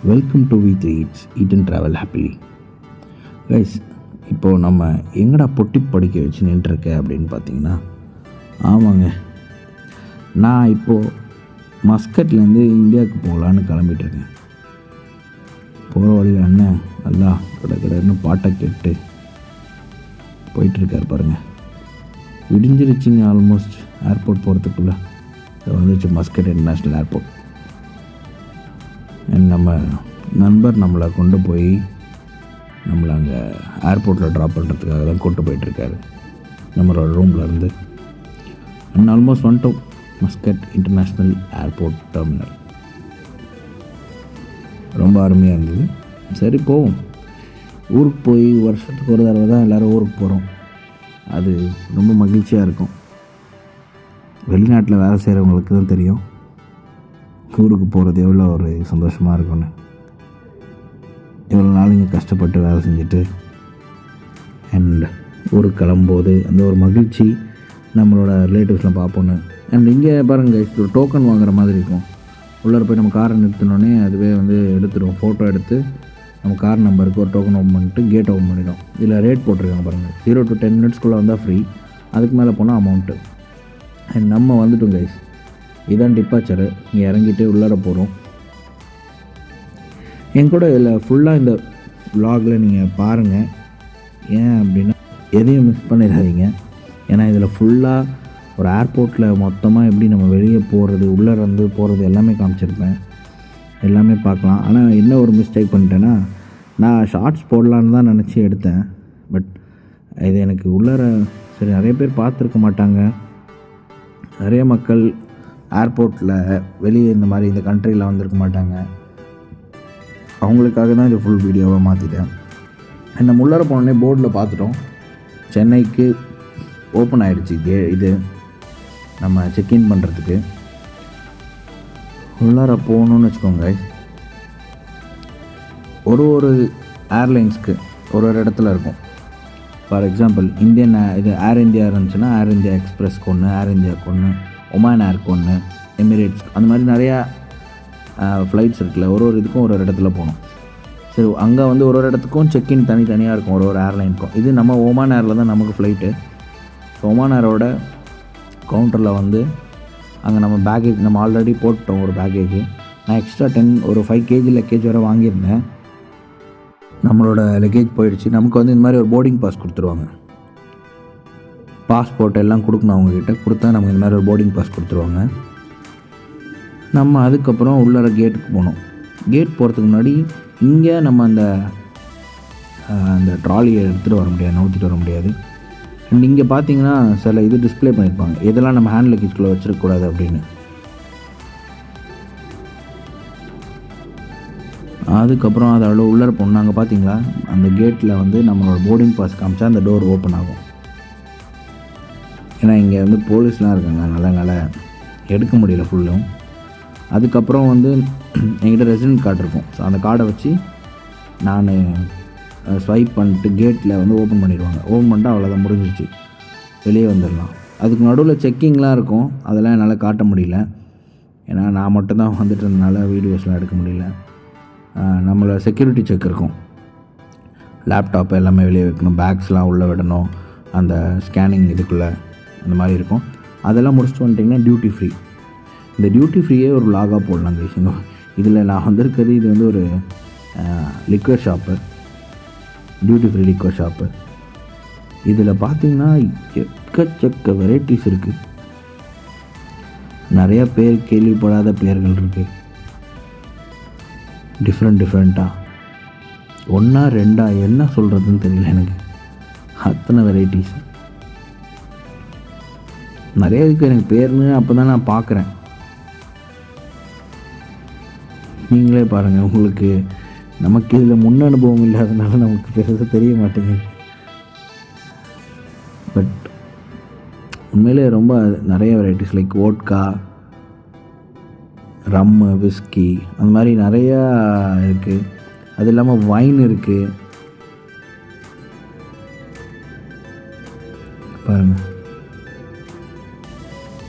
Welcome to V3 Eats Eat and Travel Happily. Guys, இப்போது நம்ம எங்கடா பொட்டி படிக்க வச்சு நின்றுருக்க அப்படின்னு பார்த்தீங்கன்னா, ஆமாங்க, நான் இப்போது மஸ்கட்லேருந்து இந்தியாவுக்கு போகலான்னு கிளம்பிட்டுருக்கேன். போகிற வழியில் அண்ணன் நல்லா கடற்கடன்னு பாட்டை கேட்டு போயிட்டுருக்கார் பாருங்கள். விடிஞ்சிருச்சிங்க, ஆல்மோஸ்ட் ஏர்போர்ட் போகிறதுக்குள்ளே வந்துச்சு மஸ்கட் இன்டர்நேஷ்னல் ஏர்போர்ட். நம்ம நண்பர் நம்மளை கொண்டு போய் நம்மளை அங்கே ஏர்போர்ட்டில் ட்ராப் பண்ணுறதுக்காக தான் கொண்டு போயிட்டுருக்காரு நம்மளோட ரூம்லேருந்து. அண்ட் ஆல்மோஸ்ட் வந்துட்டோம் மஸ்கட் இன்டர்நேஷ்னல் ஏர்போர்ட் டெர்மினல். ரொம்ப அருமையாக இருந்தது. சரி, போவோம். ஊருக்கு போய் வருஷத்துக்கு ஒரு தடவை தான் எல்லோரும் ஊருக்கு போகிறோம். அது ரொம்ப மகிழ்ச்சியாக இருக்கும். வெளிநாட்டில் வேலை செய்கிறவங்களுக்கு தான் தெரியும் ஊருக்கு போகிறது எவ்வளோ ஒரு சந்தோஷமாக இருக்கும்னு. இவ்வளோ நாள் இங்கே கஷ்டப்பட்டு வேலை செஞ்சுட்டு அண்ட் ஊருக்கு கிளம்பும்போது அந்த ஒரு மகிழ்ச்சி, நம்மளோட ரிலேட்டிவ்ஸ்லாம் பார்ப்போன்னு. அண்ட் இங்கே பாருங்கள், ஒரு டோக்கன் வாங்குற மாதிரி இருக்கும். உள்ளே போய் நம்ம காரை நிறுத்தினோடனே அதுவே எடுத்துடும். ஃபோட்டோ எடுத்து நம்ம கார் நம்பருக்கு ஒரு டோக்கன் ஓப்பன் பண்ணிட்டு கேட் ஓப்பன் பண்ணிடும். இதில் ரேட் போட்டிருக்காங்க பாருங்கள், 0 to 10 minutesக்குள்ளே வந்தால் ஃப்ரீ, அதுக்கு மேலே போனால் அமௌண்ட்டு. அண்ட் நம்ம வந்துட்டோம் கைஸ். இதான் டிப்பாச்சரு. இங்கே இறங்கிட்டு உள்ளார போகிறோம். என் கூட இதில் ஃபுல்லாக இந்த விலாகில் நீங்கள் பாருங்கள். ஏன் அப்படின்னா எதையும் மிஸ் பண்ணிடாதீங்க. ஏன்னா இதில் ஃபுல்லாக ஒரு ஏர்போர்ட்டில் மொத்தமாக எப்படி நம்ம வெளியே போகிறது, உள்ளே வந்து போகிறது எல்லாமே காமிச்சிருப்பேன். எல்லாமே பார்க்கலாம். ஆனால் என்ன ஒரு மிஸ்டேக் பண்ணிட்டேன்னா, நான் ஷார்ட்ஸ் போடலான்னு தான் நினச்சி எடுத்தேன். பட் இது எனக்கு உள்ளார சரி நிறைய பேர் பார்த்துருக்க மாட்டாங்க. நிறைய மக்கள் ஏர்போர்ட்டில் வெளியே இந்த மாதிரி இந்த கண்ட்ரியில் வந்திருக்க மாட்டாங்க. அவங்களுக்காக தான் இது ஃபுல் வீடியோவாக மாற்றிட்டேன். நம்ம உள்ளார போனோடனே போர்டில் பார்த்துட்டோம், சென்னைக்கு ஓப்பன் ஆகிடுச்சு இது நம்ம செக்இன் பண்ணுறதுக்கு. உள்ளார போகணுன்னு வச்சுக்கோங்க, ஒரு ஏர்லைன்ஸ்க்கு ஒரு இடத்துல இருக்கும். ஃபார் எக்ஸாம்பிள் இந்தியன் இது ஏர் இந்தியா இருந்துச்சுன்னா ஏர் இந்தியா எக்ஸ்பிரஸ்க்கு ஒன்று, ஏர் இந்தியாவுக்கு ஒன்று, ஒமான் ஏருக்கு ஒன்று, எமிரேட்ஸ், அந்த மாதிரி நிறையா ஃப்ளைட்ஸ் இருக்குல்ல. ஒரு இதுக்கும் ஒரு இடத்துல போகணும். சரி, அங்கே ஒரு இடத்துக்கும் செக்இன் தனித்தனியாக இருக்கும், ஒரு ஏர்லைனுக்கும். இது நம்ம ஒமான் ஏரில் தான் நமக்கு ஃப்ளைட்டு. ஒமான் ஏரோட கவுண்டரில் அங்கே நம்ம பேக்கேஜ் நம்ம ஆல்ரெடி போட்டோம். ஒரு பேக்கேஜ் நான் எக்ஸ்ட்ரா 5 kg லக்கேஜ் வரை வாங்கியிருந்தேன். நம்மளோட லக்கேஜ் போயிடுச்சு. நமக்கு இந்த மாதிரி ஒரு போர்டிங் பாஸ் கொடுத்துருவாங்க. பாஸ்போர்ட் எல்லாம் கொடுக்கணும் அவங்கக்கிட்ட. கொடுத்தா நமக்கு இந்த மாதிரி ஒரு போர்டிங் பாஸ் கொடுத்துருவாங்க. நம்ம அதுக்கப்புறம் உள்ளார கேட்டுக்கு போனோம். கேட் போகிறதுக்கு முன்னாடி இங்கே நம்ம அந்த ட்ராலியை எடுத்துகிட்டு வர முடியாது, நவுத்திட்டு வர முடியாது. அண்ட் இங்கே பார்த்தீங்கன்னா சில இது டிஸ்பிளே பண்ணியிருப்பாங்க, இதெல்லாம் நம்ம ஹேண்ட் லக்கேஜ்குள்ளே வச்சிருக்கக்கூடாது அப்படின்னு. அதுக்கப்புறம் அதோட உள்ளார போனோம். அங்கே பார்த்தீங்களா அந்த கேட்டில் நம்மளோட போர்டிங் பாஸ் காமிச்சா அந்த டோர் ஓப்பன் ஆகும். ஏன்னா இங்கே போலீஸ்லாம் இருக்காங்க, அதனால் எடுக்க முடியல ஃபுல்லும். அதுக்கப்புறம் என்கிட்ட ரெசிடென்ட் கார்டு இருக்கும். ஸோ அந்த கார்டை வச்சு நான் ஸ்வைப் பண்ணிட்டு கேட்டில் ஓப்பன் பண்ணிடுவாங்க. ஓப்பன் பண்ணிட்டு அவ்வளோதான், முடிஞ்சிச்சு, வெளியே வந்துடலாம். அதுக்கு நடுவில் செக்கிங்லாம் இருக்கும், அதெல்லாம் என்னால் காட்ட முடியல. ஏன்னா நான் மட்டும்தான் வந்துட்டு இருந்தனால வீடியோஸ்லாம் எடுக்க முடியல. நம்மளோட செக்யூரிட்டி செக் இருக்கும். லேப்டாப் எல்லாமே வெளியே வைக்கணும், பேக்ஸ்லாம் உள்ளே விடணும், அந்த ஸ்கேனிங் இதுக்குள்ளே அந்த மாதிரி இருக்கும். அதெல்லாம் முடிச்சுட்டு வந்துட்டிங்கன்னா டியூட்டி ஃப்ரீ. இந்த டியூட்டி ஃப்ரீயே ஒரு விலாகாக போடலாம் கைஸுங்க. இதில் நான் வந்திருக்கிறது இது ஒரு liquor shop, duty free liquor shop. இதில் பார்த்திங்கன்னா எக்கச்சக்க வெரைட்டிஸ் இருக்குது. நிறையா பேர் கேள்விப்படாத பேர்கள் இருக்குது. டிஃப்ரெண்ட்டாக 1 2 என்ன சொல்கிறதுன்னு தெரியல எனக்கு. அத்தனை வெரைட்டிஸ் நிறைய இருக்குது. எனக்கு பேர்னு அப்போ தான் நான் பார்க்குறேன். நீங்களே பாருங்கள். உங்களுக்கு நமக்கு இதில் முன் அனுபவம் இல்லாதனால நமக்கு பெருசாக தெரிய மாட்டேங்குது. பட் உண்மையிலே ரொம்ப நிறைய varieties like vodka, rum, whisky, அந்த மாதிரி நிறையா இருக்குது. அது இல்லாமல் வைன் இருக்குது பாருங்கள்.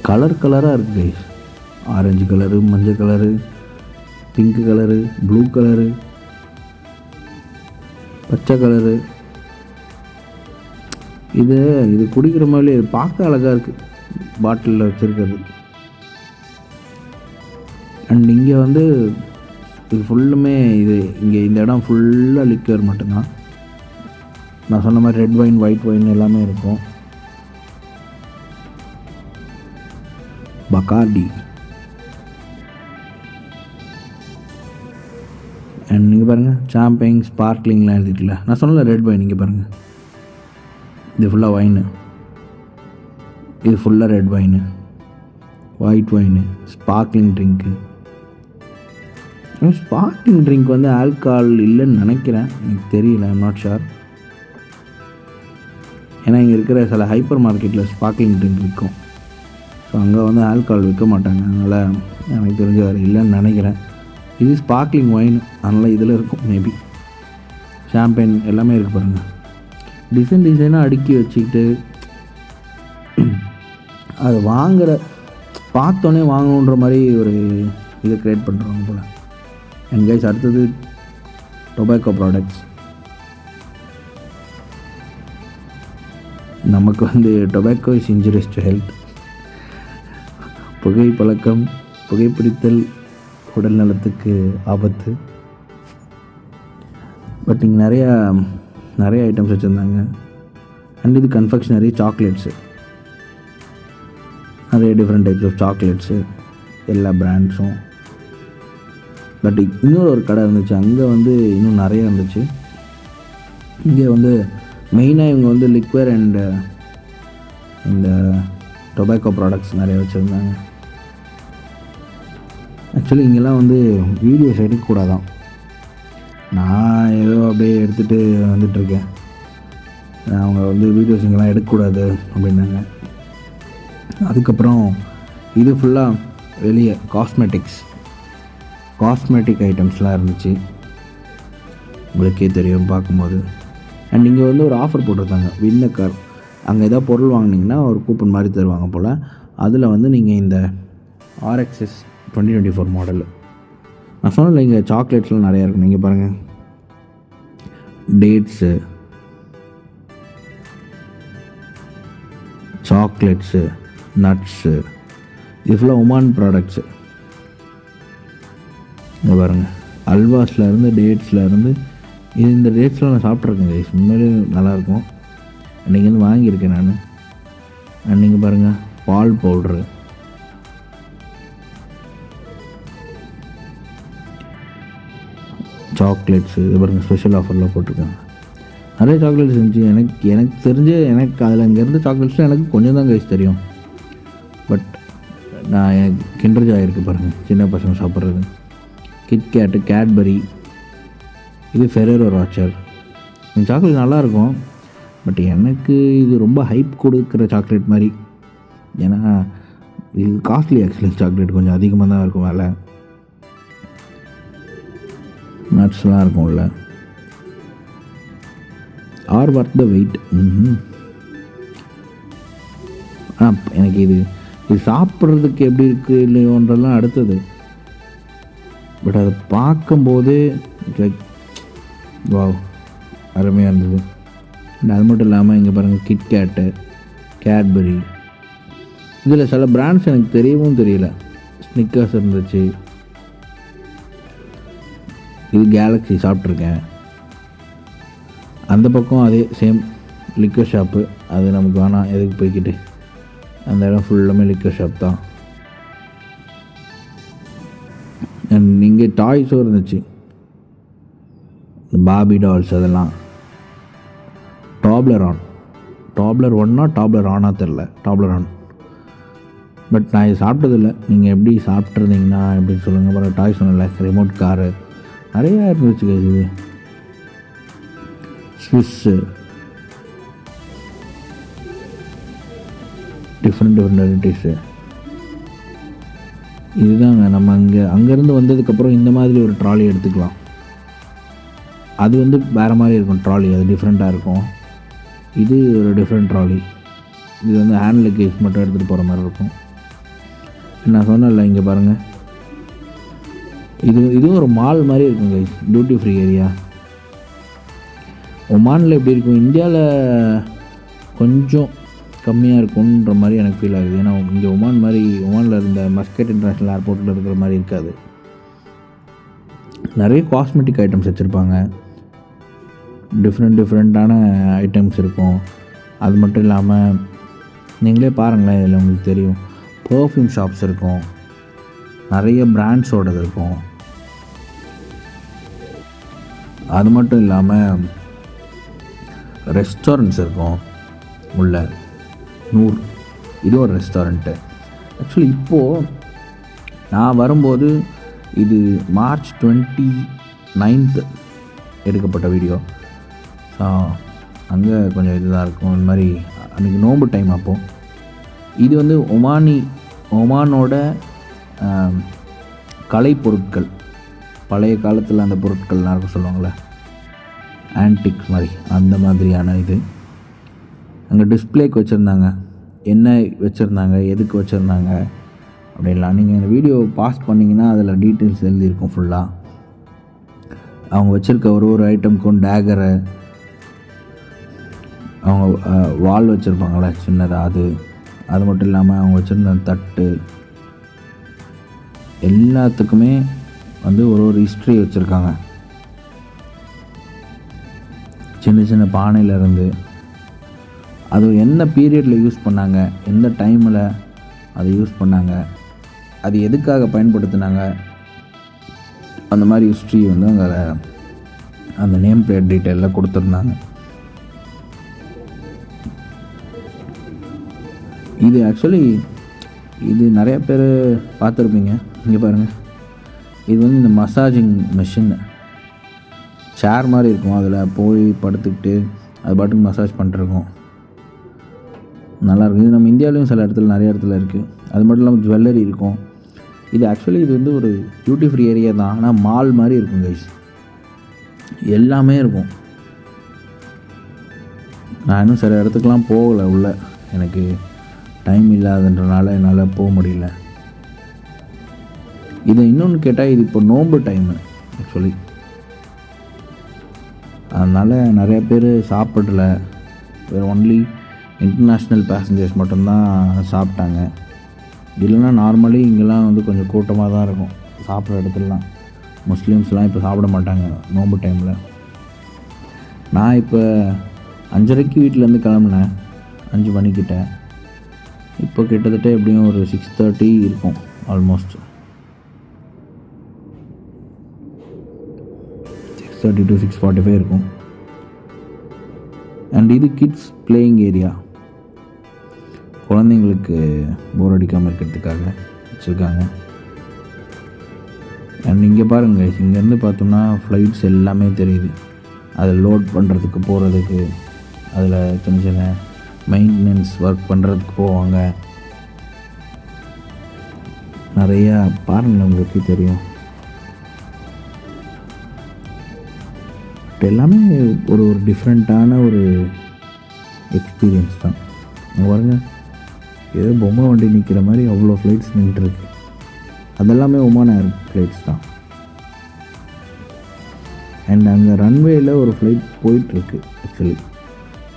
கலராக இருக்குது கைஸ். ஆரஞ்சு கலரு, மஞ்சள் colour, pink colour, blue colour, பச்சை கலரு. இது குடிக்கிற மாதிரி பார்க்க அழகாக இருக்குது பாட்டிலில் வச்சுருக்கிறது. அண்ட் இங்கே வந்து இது ஃபுல்லுமே இங்கே இந்த இடம் ஃபுல்லாக லிக்வர் மட்டும்தான். நான் சொன்ன மாதிரி ரெட் வைன், ஒயிட் வைன் எல்லாமே இருக்கும். பக்கார்டி. அண்ட் நீங்கள் பாருங்கள் சாம்பைன், ஸ்பார்க்லிங்லாம் எழுதிட்டுல. நான் சொன்னல ரெட் வைன். இங்கே பாருங்கள், இது ஃபுல்லாக வைனு, இது ஃபுல்லாக red wine, white wine, sparkling drink. Sparkling drink வந்து ஆல்கஹால் இல்லைன்னு நினைக்கிறேன், எனக்கு தெரியல, ஐம் நாட் ஷுர். ஏன்னா இங்கே இருக்கிற சில ஹைப்பர் மார்க்கெட்டில் ஸ்பார்க்லிங் ட்ரிங்க் விற்கும். ஸோ அங்கே வந்து ஆல்கஹால் விற்க மாட்டாங்க, அதனால் எனக்கு தெரிஞ்ச வேறு இல்லைன்னு நினைக்கிறேன். இது ஸ்பார்க்லிங் ஒயின், அதனால் இதில் இருக்கும் மேபி. ஷாம்பெயின் எல்லாமே இருக்குது பாருங்கள். டிசைனாக அடுக்கி வச்சுக்கிட்டு அது பார்த்தோன்னே வாங்கணுன்ற மாதிரி ஒரு இதை க்ரியேட் பண்ணுறாங்க போல். அண்ட் கைஸ், அடுத்தது டொபாக்கோ ப்ராடக்ட்ஸ். நமக்கு வந்து tobacco is injurious to health. புகைப்பிடித்தல் உடல் நலத்துக்கு ஆபத்து. பட் இங்கே நிறைய ஐட்டம்ஸ் வச்சுருந்தாங்க. அண்ட் இது கன்ஃபெக்ஷனரி சாக்லேட்ஸு, நிறைய டிஃப்ரெண்ட் டைப்ஸ் ஆஃப் சாக்லேட்ஸு, எல்லா பிராண்ட்ஸும். பட் இன்னொரு ஒரு கடை இருந்துச்சு, அங்கே வந்து இன்னும் நிறைய இருந்துச்சு. இங்கே வந்து மெயினாக இவங்க வந்து லிக்வர் அண்டு இந்த டொபாக்கோ ப்ராடக்ட்ஸ் நிறைய வச்சுருந்தாங்க. ஆக்சுவலி இங்கெல்லாம் வந்து வீடியோஸ் எடுக்கக்கூடாதான். நான் ஏதோ அப்படியே எடுத்துகிட்டு வந்துட்டுருக்கேன். அவங்க வந்து வீடியோஸ் இங்கெல்லாம் எடுக்கக்கூடாது அப்படின்னாங்க. அதுக்கப்புறம் இது ஃபுல்லாக வெளியே காஸ்மெட்டிக் ஐட்டம்ஸ்லாம் இருந்துச்சு, உங்களுக்கே தெரியும் பார்க்கும்போது. அண்ட் இங்கே வந்து ஒரு ஆஃபர் போட்டிருந்தாங்க, வின் அ கார். அங்கே ஏதாவது பொருள் வாங்கினீங்கன்னா ஒரு கூப்பன் மாதிரி தருவாங்க போல். அதில் வந்து நீங்கள் இந்த RXS 2024 மாடல், நான் சொன்னல இங்கே சாக்லேட்ஸ்லாம் நிறையா இருக்கும். நீங்கள் பாருங்கள், டேட்ஸு, சாக்லேட்ஸு, நட்ஸு, இது ஃபுல்லாக ஒமான் ப்ராடக்ட்ஸு. இங்கே பாருங்கள், அல்வாஸ்லேருந்து டேட்ஸ்லேருந்து இந்த டேட்ஸ்லாம் நான் சாப்பிட்ருக்கேன் கைஸ், உண்மையிலே நல்லாயிருக்கும். அன்றைக்கி வந்து வாங்கியிருக்கேன் நான். அன்றைக்கி பாருங்கள், பால் பவுட்ரு, சாக்லேட்ஸு, இது பாருங்கள் ஸ்பெஷல் ஆஃபர்லாம் போட்டிருக்காங்க. நிறைய சாக்லேட்ஸ் இருந்துச்சு. எனக்கு தெரிஞ்சு அதில் இங்கேருந்து சாக்லேட்ஸ்லாம் எனக்கு கொஞ்சம் தான் கைஸ் தெரியும். பட் எனக்கு கிண்டர் ஜாய் இருக்குது பாருங்கள், சின்ன பசங்க சாப்பிட்றது. கிட்கேட்டு, கேட்பரி, இது ஃபெரேரோ ராச்சர். இந்த சாக்லேட் நல்லாயிருக்கும். பட் எனக்கு இது ரொம்ப ஹைப் கொடுக்குற சாக்லேட் மாதிரி. ஏன்னா இது காஸ்ட்லி ஆக்சுவலி, சாக்லேட் கொஞ்சம் அதிகமாக தான் இருக்கும் வேலை. நட்ஸ்லாம் இருக்கும்ல, ஆர் வர்த் த வெயிட். எனக்கு இது சாப்பிட்றதுக்கு எப்படி இருக்குது இல்லையோன்றலாம் அடுத்தது. பட் அதை பார்க்கும்போது லைக் வாவ், அருமையாக இருந்தது. அண்ட் அது மட்டும் இல்லாமல் இங்கே பாருங்கள், கிட்கேட்டு, கேட்பரி, இதில் சில பிராண்ட்ஸ் எனக்கு தெரியவும் தெரியல. ஸ்னிக்கர்ஸ் இருந்துச்சு, இது கேலக்ஸி சாப்பிட்ருக்கேன். அந்த பக்கம் அதே சேம் லிக்கர் ஷாப்பு, அது நமக்கு வேணாம், எதுக்கு போய்கிட்டு. அந்த இடம் ஃபுல்லாமே லிக்கர் ஷாப் தான். அண்ட் இங்கே டாய்ஸும் இருந்துச்சு, இந்த பாபி டால்ஸ், அதெல்லாம். டாப்லர் 1 டாப்லர் ஆனா தெரில, டாப்லர் ஆன். பட் நான் இது சாப்பிட்டதில்லை. நீங்கள் எப்படி சாப்பிட்ருந்தீங்கன்னா எப்படின்னு சொல்லுங்கள். அப்புறம் டாய் சொன்னல, ரிமோட் காரு நிறையா இருந்துச்சு. இது ஸ்விஸ்ஸு, டிஃப்ரெண்ட் வெரைட்டிஸு. இதுதாங்க நம்ம அங்கேருந்து வந்ததுக்கப்புறம் இந்த மாதிரி ஒரு ட்ராலி எடுத்துக்கலாம். அது வந்து வேறு மாதிரி இருக்கும் ட்ராலி, அது டிஃப்ரெண்ட்டாக இருக்கும். இது ஒரு டிஃப்ரெண்ட் ட்ராலி. இது வந்து ஹேண்ட் லக்கேஜ் மட்டும் எடுத்துகிட்டு போகிற மாதிரி இருக்கும். நான் சொன்னேன்ல, இங்கே பாருங்கள், இதுவும் ஒரு மால் மாதிரி இருக்கும் கைஸ், டியூட்டி ஃப்ரீ ஏரியா. ஒமானில் எப்படி இருக்கும், இந்தியாவில் கொஞ்சம் கம்மியாக இருக்குன்ற மாதிரி எனக்கு ஃபீல் ஆகுது. ஏன்னா இங்கே ஒமானில் இருந்த மஸ்கட் இன்டர்நேஷ்னல் ஏர்போர்ட்டில் இருக்கிற மாதிரி இருக்காது. நிறைய காஸ்மெட்டிக் ஐட்டம்ஸ் வச்சுருப்பாங்க, டிஃப்ரெண்ட்டான ஐட்டம்ஸ் இருக்கும். அது மட்டும் இல்லாமல் நீங்களே பாருங்களேன், இதில் உங்களுக்கு தெரியும், பர்ஃப்யூம் ஷாப்ஸ் இருக்கும், நிறைய பிராண்ட்ஸோடது இருக்கும். அது மட்டும் இல்லாமல் ரெஸ்டாரண்ட்ஸ் இருக்கும் உள்ள. நூர் இது ஒரு ரெஸ்டாரண்ட்டு. ஆக்சுவலி இப்போது நான் வரும்போது இது March 29 எடுக்கப்பட்ட வீடியோ. ஸோ அங்கே கொஞ்சம் இதுதான் இருக்கும். இந்த மாதிரி அன்றைக்கி நோம்பு டைம். அப்போது இது வந்து ஒமானோட கலை பொருட்கள், பழைய காலத்தில் அந்த பொருட்கள்லாம் இருக்கும் சொல்லுவாங்களே, ஆன்டிக் மாதிரி, அந்த மாதிரியான இது அங்கே டிஸ்பிளேக்கு வச்சுருந்தாங்க. என்ன வச்சுருந்தாங்க, எதுக்கு வச்சுருந்தாங்க அப்படின்லாம் நீங்கள் இந்த வீடியோ பாஸ் பண்ணிங்கன்னா அதில் டீட்டெயில்ஸ் எழுதியிருக்கும் ஃபுல்லாக. அவங்க வச்சுருக்க ஒரு ஐட்டமுக்கும் டேகரை, அவங்க வால் வச்சுருப்பாங்களே சின்னதாக, அது மட்டும் இல்லாமல் அவங்க வச்சுருந்த தட்டு, எல்லாத்துக்குமே வந்து ஒரு ஹிஸ்ட்ரி வச்சுருக்காங்க. சின்ன சின்ன பானையிலேருந்து அது என்ன பீரியடில் யூஸ் பண்ணாங்க, எந்த டைமில் அதை யூஸ் பண்ணாங்க, அது எதுக்காக பயன்படுத்தினாங்க, அந்த மாதிரி ஹிஸ்ட்ரி வந்து அங்கே அந்த நேம் பிளேட் டீட்டெயிலில் கொடுத்துருந்தாங்க. இது ஆக்சுவலி இது நிறைய பேர் பார்த்துருப்பீங்க. இங்கே பாருங்கள், இது வந்து இந்த மசாஜிங் மெஷின், சேர் மாதிரி இருக்கும், அதில் போய் படுத்துக்கிட்டு அது பாட்டுக்கு மசாஜ் பண்ணிட்டுருக்கோம். நல்லாயிருக்கும். இது நம்ம இந்தியாவிலையும் சில இடத்துல, நிறைய இடத்துல இருக்குது. அது மட்டும் இல்லாமல் ஜுவல்லரி இருக்கும். இது ஆக்சுவலி இது வந்து ஒரு டியூட்டி ஃப்ரீ ஏரியா தான், ஆனால் மால் மாதிரி இருக்கும் கைஸ், எல்லாமே இருக்கும். நான் இன்னும் சில இடத்துக்குலாம் போகலை உள்ள, எனக்கு டைம் இல்லாதன்றனால என்னால் போக முடியல. இது இன்னொன்று கேட்டால், இது இப்போ நோம்பு டைமு ஆக்சுவலி, அதனால் நிறைய பேர் சாப்பிடல. ஒன்லி இன்டர்நேஷ்னல் பேசஞ்சர்ஸ் மட்டும்தான் சாப்பிட்டாங்க. இல்லைன்னா நார்மலி இங்கெல்லாம் வந்து கொஞ்சம் கூட்டமாக தான் இருக்கும் சாப்பிட்ற இடத்துலலாம். முஸ்லீம்ஸ்லாம் இப்போ சாப்பிட மாட்டாங்க நோம்பு டைமில். நான் இப்போ 5:30 வீட்டிலேருந்து கிளம்புனேன், 5 மணிக்கிட்ட. இப்போ கிட்டத்தட்ட எப்படியும் ஒரு 6:30 இருக்கும், ஆல்மோஸ்ட் 6:30 to 6:45 இருக்கும். அண்ட் இது கிட்ஸ் பிளேயிங் ஏரியா, குழந்தைங்களுக்கு போர் அடிக்காமல் இருக்கிறதுக்காக வச்சுருக்காங்க. அண்ட் இங்கே பாருங்கள், இங்கேருந்து பார்த்தோம்னா ஃப்ளைட்ஸ் எல்லாமே தெரியுது. அதில் லோட் பண்ணுறதுக்கு போகிறதுக்கு, அதில் சின்ன சின்ன மெயின்டெனன்ஸ் ஒர்க் பண்ணுறதுக்கு போவாங்க. நிறையா பாருங்கள், உங்களுக்கு தெரியும். எல்லாமே ஒரு டிஃப்ரெண்ட்டான ஒரு எக்ஸ்பீரியன்ஸ் தான். பாருங்கள், ஏதோ பொம்மை வண்டி நிற்கிற மாதிரி அவ்வளோ ஃப்ளைட்ஸ் நின்றுருக்கு. அதெல்லாமே ஒமான் ஏர் ஃப்ளைட்ஸ் தான். அண்ட் அங்கே ரன்வேயில் ஒரு ஃப்ளைட் போயிட்டுருக்கு ஆக்சுவலி,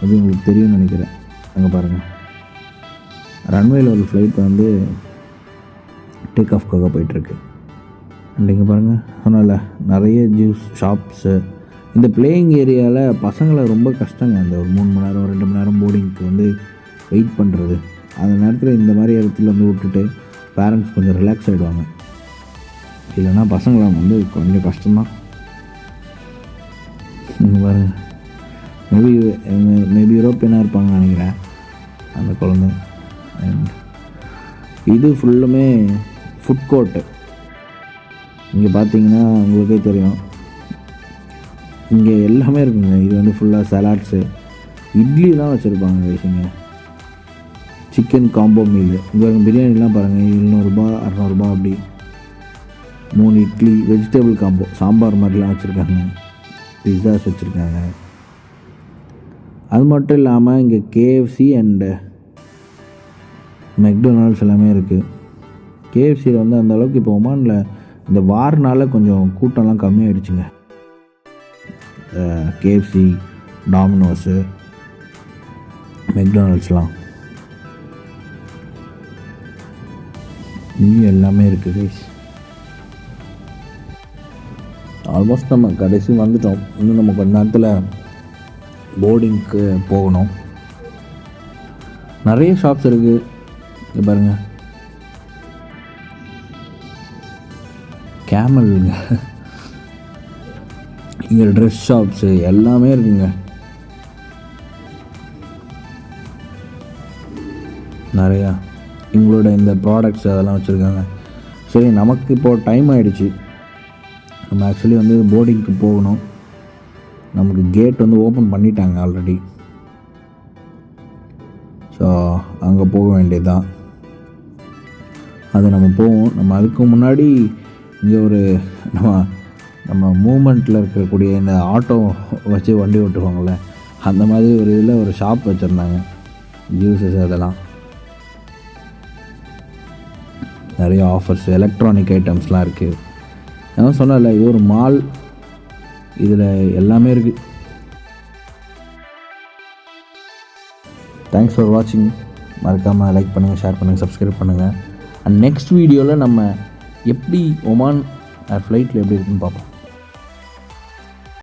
அது உங்களுக்கு தெரியும்னு நினைக்கிறேன். அங்கே பாருங்கள், ரன்வேயில் ஒரு ஃப்ளைட் வந்து டேக் ஆஃப்காக போயிட்டுருக்கு. அண்ட் இங்கே பாருங்கள், சொன்னால நிறைய ஜூஸ் ஷாப்ஸு. இந்த பிளேயிங் ஏரியாவில் பசங்களை ரொம்ப கஷ்டங்க, அந்த ஒரு 3 மணி நேரம் 2 மணி நேரம் போர்டிங்க்கு வந்து வெயிட் பண்ணுறது. அந்த நேரத்தில் இந்த மாதிரி இடத்துல வந்து விட்டுட்டு பேரண்ட்ஸ் கொஞ்சம் ரிலாக்ஸ் ஆகிடுவாங்க. இல்லைன்னா பசங்களை வந்து கொஞ்சம் கஷ்டம்தான். பாருங்கள், மேபி யூரோப்பியனாக இருப்பாங்கன்னு நினைக்கிறேன் அந்த குழந்தை. அண்ட் இது ஃபுல்லுமே ஃபுட் கோர்ட்டு. இங்கே பார்த்தீங்கன்னா உங்களுக்கே தெரியும், இங்கே எல்லாமே இருக்குங்க. இது வந்து ஃபுல்லாக சலாட்ஸு, இட்லிலாம் வச்சுருப்பாங்க இங்கே. சிக்கன் காம்போ மீல், இங்கே பிரியாணிலாம் பாருங்கள், 700 600 அப்படி. 3 இட்லி, வெஜிடபிள் காம்போ, சாம்பார் மாதிரிலாம் வச்சுருக்காங்க. பிஸ்ஸாஸ் வச்சுருக்காங்க. அது மட்டும் இல்லாமல் இங்கே KFC அண்டு மெக்டொனால்ட்ஸ் எல்லாமே இருக்குது. KFCயில் வந்து அந்தளவுக்கு இப்போ ஒமானில் இந்த வாரனால கொஞ்சம் கூட்டம்லாம் கம்மியாயிடுச்சுங்க. கேஎஃப்சி, டாமினோஸு, மெக்டானல்ட்ஸ்லாம் இங்கே எல்லாமே இருக்குது கைஸ். ஆல்மோஸ்ட் நம்ம கடைசி வந்துட்டோம். இன்னும் நம்ம கொஞ்ச நேரத்தில் போர்டிங்க்கு போகணும். நிறைய ஷாப்ஸ் இருக்குது. இங்கே பாருங்கள், கேமலுங்க, இங்கே ட்ரெஸ் ஷாப்ஸு எல்லாமே இருக்குங்க. நிறையா இவங்களோட இந்த ப்ராடக்ட்ஸ் அதெல்லாம் வச்சுருக்காங்க. சரி, நமக்கு இப்போது டைம் ஆகிடுச்சு. நம்ம ஆக்சுவலி வந்து போர்டிங்க்கு போகணும். நமக்கு கேட் வந்து ஓப்பன் பண்ணிட்டாங்க ஆல்ரெடி. ஸோ அங்கே போக வேண்டியது தான். அது நம்ம போவோம். நம்ம அதுக்கு முன்னாடி இங்கே ஒரு நம்ம மூமெண்ட்டில் இருக்கக்கூடிய இந்த ஆட்டோ வச்சு வண்டி ஓட்டுவாங்கள்ல, அந்த மாதிரி ஒரு இதில் ஒரு ஷாப் வச்சுருந்தாங்க. ஜூஸஸ் அதெல்லாம் நிறைய ஆஃபர்ஸ், எலக்ட்ரானிக் ஐட்டம்ஸ்லாம் இருக்குது. நான் சொன்னேன்ல, இது ஒரு மால், இதில் எல்லாமே இருக்குது. தேங்க்ஸ் ஃபார் வாட்சிங். மறக்காமல் லைக் பண்ணுங்கள், ஷேர் பண்ணுங்கள், சப்ஸ்கிரைப் பண்ணுங்கள். அண்ட் நெக்ஸ்ட் வீடியோவில் நம்ம எப்படி ஒமான் ஃப்ளைட்டில் எப்படி இருக்குன்னு பார்ப்போம்.